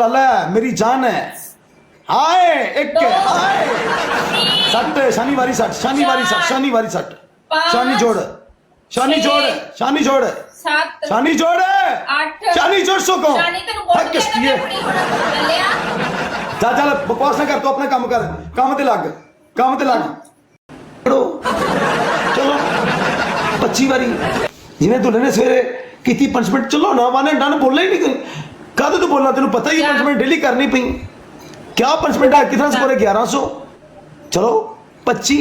लाला है, मेरी जान है। हाय एक हाय सट शनिवारी सट शनिवारी सट शनिवारी सट शानी जोड़ शानी जोड़ शानी जोड़ शानी जोड़ शानी जोड़ सो को जा चल बकवास ना कर, तो अपना काम कर, काम ते लग, काम ते लग। चलो 25 बारी जिन्हें दुल्हन ने सवेरे की पनिशमेंट, चलो ना माने डन बोलना ही नहीं, कद तो बोलना, तेन पता ही पनिशमेंट डेली करनी पई। क्या पनिशमेंट है, कितना स्कोर है 1100। चलो 25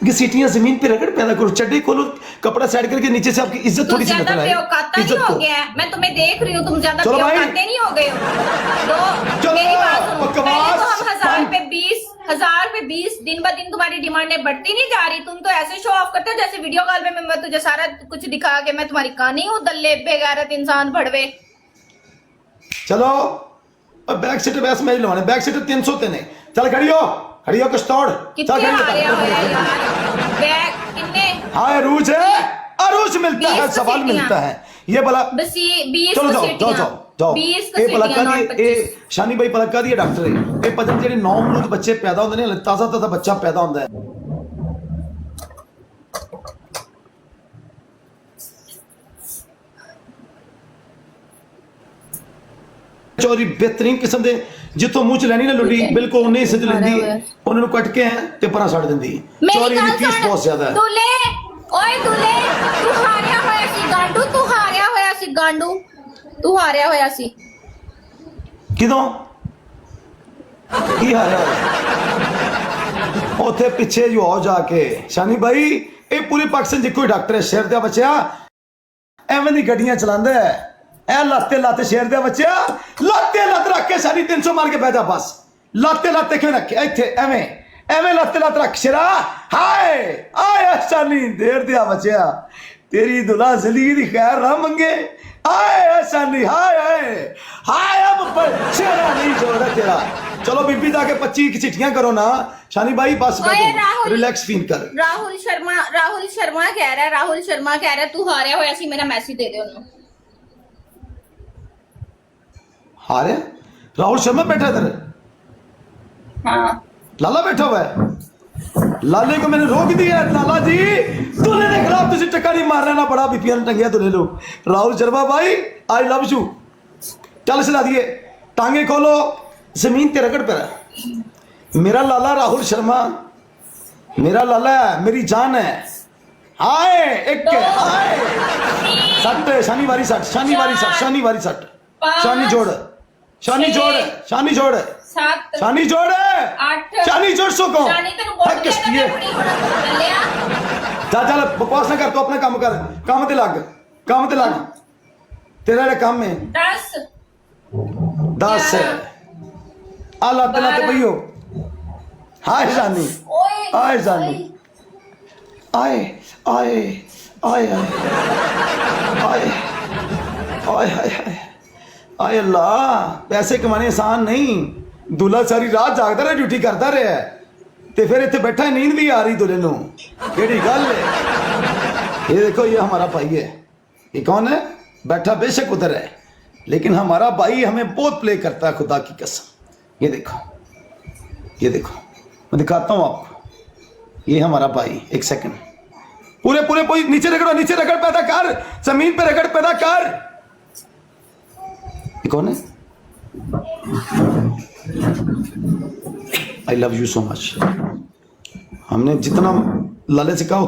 घसीटियां जमीन पे रगड़ पैदा करो, चड्डे खोलो, कपड़ा साइड करके नीचे से आपकी इज्जत थोड़ी सी नजर आए। इज्जत हो गया है, मैं तुम्हें देख रही हूँ, तुम ज्यादा नहीं हो गए हो। तो मेरी बात सुनो, पहले तो हम 1000 पे 20 दिन ब दिन तुम्हारी डिमांडें बढ़ती नहीं जा रही। तुम तो ऐसे शो ऑफ करते हो जैसे वीडियो कॉल पे मैं तुझे सारा कुछ दिखा के मैं तुम्हारी कहानी हूँ, दल्ले बेगैरत इंसान भड़वे। चलो अब बैक सीट वैसे मैं लवाने, बैक सीट 300 तेने, चल खड़ी हो कुछ तोड़, चल खड़ी हो बैग कितने? हाँ अरूज है, अरूज मिलता है, सवाल मिलता है ये भला। बस 20 चलो जाओ जाओ ये पलका दी, ये शानी भाई पलका दी डॉक्टर है, ये पता जेडे 9 महीने बच्चे पैदा होंदे ने, ताजा बच्चा पैदा होंदा है। चोरी बेहतरीन किस्म दे जितों मुंह च लैनी ना लुड़ी, बिल्कुल उन्हें सिद्ध लेंदी, उन्हें कट के हैं ते परा छड़ देंदी। चोरी दी फीस बहुत ज्यादा है। दूल्हे ओए दूल्हे, तू हारिया होया सी गांडू, तू हारिया होया सी गांडू, तू हारिया होया सी। किदों की हारिया ओथे पीछे जो आओ जाके शानी भाई, ये पूरे पाकिस्तान जिक्को डॉक्टर है, शेर दिया बच्चा एवं दी गड्डियां चलांदा है, ए लाते शेर दिया बच्चा, लाते रख के सारी 300 मार के बह जा बस, लाते क्यों रखे इत्थे एवं लाते रख शेरा। हाय आया शानी देर दिया बच्चा, तेरी दुल्हा जिंदगी दी खैर ना मंगे। आए शानी हाय अब शेरा नहीं जोड़ा तेरा। चलो बीबी जाके 25 की चिट्ठियां करो ना शानी भाई, बस रिलैक्स फील कर। राहुल शर्मा कह रहा है तू हारिया होया सी, मेरा मैसेज दे दे उन्हें। हारे राहुल शर्मा बैठा इधर? हाँ लाला बैठा हुआ है, लाले को मैंने रोक दिया। लाला जी दूल्हे के खिलाफ तुझे टक्का नहीं मारना ना, बड़ा बीपीएन टंगिया दूल्हे लोग। राहुल शर्मा भाई आई लव यू, चल सिला दिए, टांगे खोलो, जमीन ते रगड़ पे। मेरा लाला राहुल शर्मा, मेरा लाला है, मेरी जान है। हाय एक हाय सट शनिवारी सट शनिवारी सट शनिवारी सट शानी जोड़ शानी जोड़ शानी जोड़ शानी जोड़ शानी जोड़ सो को जा चल बकवास ना कर, तो अपना काम कर, काम ते लग, काम ते लग। तेरा जेड़ा काम है 10 आ लाते भैयो। हाय शानी आए शानी आए आए आए आए आए आए आए अल्लाह, पैसे कमाने आसान नहीं। दूल्हा सारी रात जागता रहा, ड्यूटी करता रहा, ते फिर इतने बैठा नींद भी आ रही दूल्हे नूं, केड़ी गल है। ये देखो ये हमारा भाई है, ये कौन है, बैठा बेशक उधर है, लेकिन हमारा भाई हमें बहुत प्ले करता है, खुदा की कसम। ये देखो मैं दिखाता हूँ आपको, ये हमारा भाई। एक सेकंड, पूरे नीचे रगड़ पैदा कर, जमीन पे रगड़ पैदा कर। ये कौन है? I love you so much. हमने जितना लाले से कहा